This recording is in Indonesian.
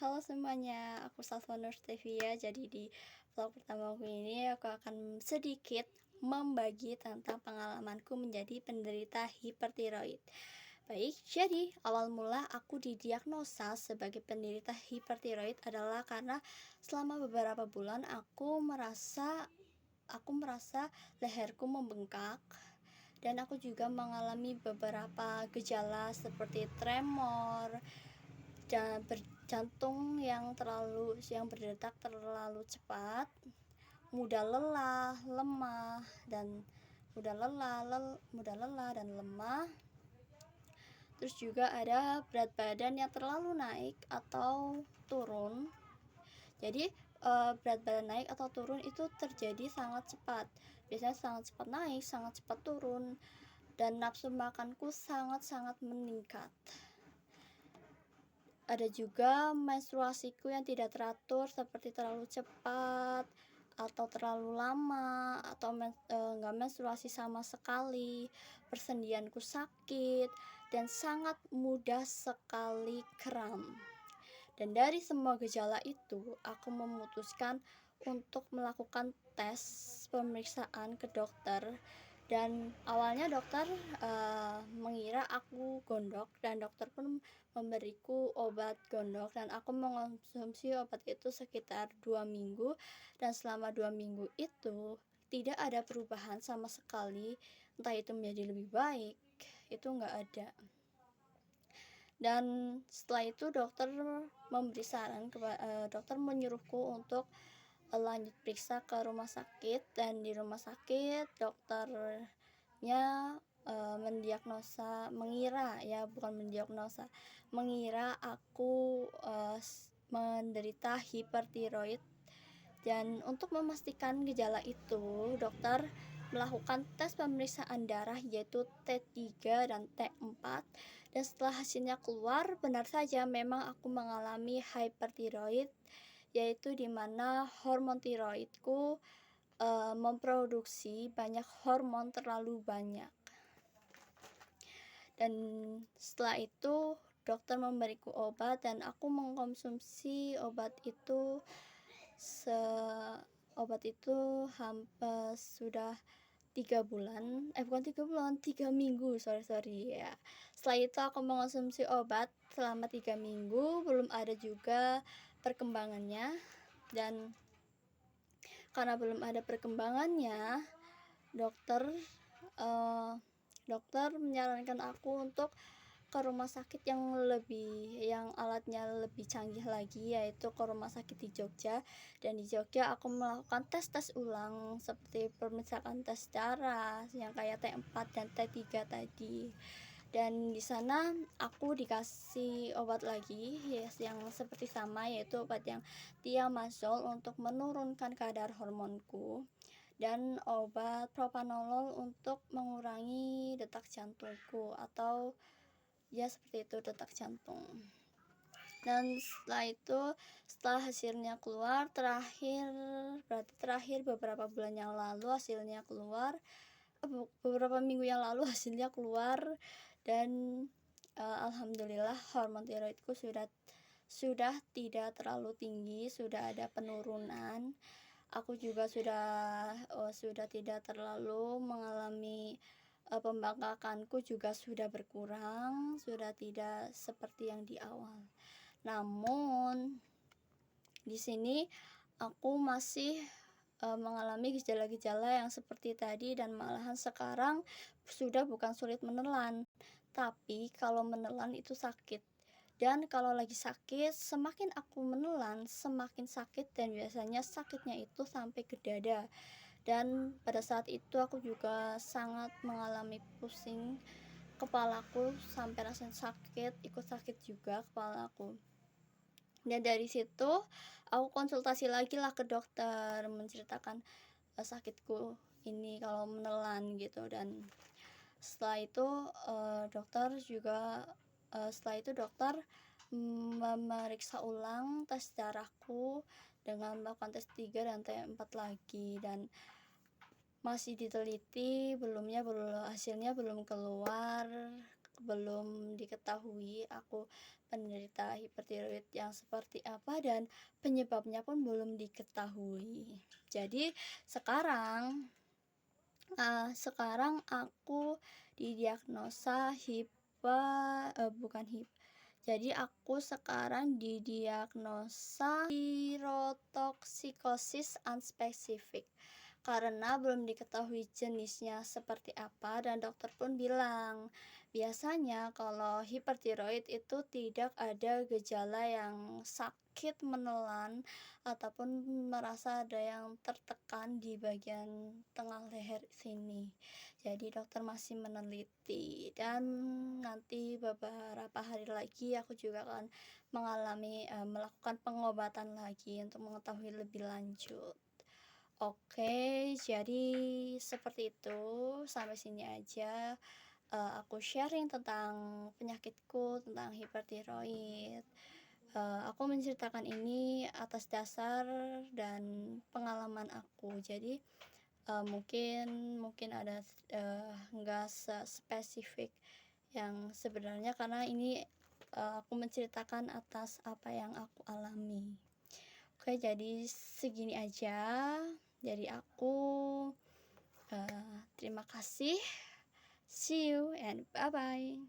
Halo semuanya, aku Salva Nurstevia. Jadi di vlog pertama aku ini aku akan sedikit membagi tentang pengalamanku menjadi penderita hipertiroid. Baik, jadi awal mula aku didiagnosa sebagai penderita hipertiroid adalah karena selama beberapa bulan aku merasa leherku membengkak, dan aku juga mengalami beberapa gejala seperti tremor, jantung yang berdetak terlalu cepat, mudah lelah, lemah dan mudah lelah dan lemah. Terus juga ada berat badan yang terlalu naik atau turun. Jadi berat badan naik atau turun itu terjadi sangat cepat. Biasanya sangat cepat naik, sangat cepat turun, dan nafsu makanku sangat-sangat meningkat. Ada juga menstruasiku yang tidak teratur, seperti terlalu cepat atau terlalu lama, atau nggak menstruasi sama sekali. Persendianku sakit dan sangat mudah sekali kram. Dan dari semua gejala itu, aku memutuskan untuk melakukan tes pemeriksaan ke dokter. Dan awalnya dokter mengira aku gondok, dan dokter pun memberiku obat gondok, dan aku mengonsumsi obat itu sekitar 2 minggu. Dan selama 2 minggu itu tidak ada perubahan sama sekali, entah itu menjadi lebih baik, itu nggak ada. Dan setelah itu dokter menyuruhku untuk lanjut periksa ke rumah sakit. Dan di rumah sakit dokternya mengira aku menderita hipertiroid. Dan untuk memastikan gejala itu, dokter melakukan tes pemeriksaan darah yaitu T3 dan T4. Dan setelah hasilnya keluar, benar saja memang aku mengalami hypertiroid, yaitu dimana hormon tiroidku memproduksi banyak hormon terlalu banyak. Dan setelah itu dokter memberiku obat, dan aku mengkonsumsi obat itu hampir sudah 3 minggu, sorry ya. Setelah itu aku mengonsumsi obat selama 3 minggu, belum ada juga perkembangannya. Dan karena belum ada perkembangannya, dokter menyarankan aku untuk ke rumah sakit yang alatnya lebih canggih lagi, yaitu ke rumah sakit di Jogja. Dan di Jogja aku melakukan tes ulang, seperti pemeriksaan tes darah yang kayak T4 dan T3 tadi. Dan di sana aku dikasih obat lagi, yang seperti sama, yaitu obat yang Thiamazole untuk menurunkan kadar hormonku, dan obat propanolol untuk mengurangi detak jantungku, atau ya seperti itu, detak jantung. Dan setelah hasilnya keluar, terakhir beberapa bulan yang lalu hasilnya keluar, beberapa minggu yang lalu hasilnya keluar. Dan alhamdulillah hormon tiroidku sudah tidak terlalu tinggi, sudah ada penurunan. Aku juga sudah tidak terlalu mengalami pembengkakanku juga sudah berkurang, sudah tidak seperti yang di awal. Namun di sini aku masih mengalami gejala-gejala yang seperti tadi, dan malahan sekarang sudah bukan sulit menelan, tapi kalau menelan itu sakit. Dan kalau lagi sakit, semakin aku menelan semakin sakit, dan biasanya sakitnya itu sampai ke dada. Dan pada saat itu aku juga sangat mengalami pusing kepalaku, sampai rasanya ikut sakit juga kepalaku. Dan dari situ aku konsultasi lagi lah ke dokter, menceritakan sakitku ini kalau menelan gitu. Dan setelah itu dokter memeriksa ulang tes darahku dengan melakukan tes 3 dan T4 lagi. Dan masih diteliti, hasilnya belum keluar belum diketahui aku penderita hipertiroid yang seperti apa, dan penyebabnya pun belum diketahui. Jadi sekarang aku didiagnosa bukan jadi aku sekarang didiagnosa tirotoksikosis unspecific karena belum diketahui jenisnya seperti apa, dan dokter pun bilang biasanya kalau hipertiroid itu tidak ada gejala yang sakit menelan ataupun merasa ada yang tertekan di bagian tengah leher sini. Jadi dokter masih meneliti, dan nanti beberapa hari lagi aku juga akan melakukan pengobatan lagi untuk mengetahui lebih lanjut. Oke, jadi seperti itu. Sampai sini aja aku sharing tentang penyakitku, tentang hipertiroid. Aku menceritakan ini atas dasar dan pengalaman aku. Jadi mungkin ada nggak spesifik yang sebenarnya, karena ini aku menceritakan atas apa yang aku alami. Oke, jadi segini aja dari aku. Terima kasih. See you and bye bye.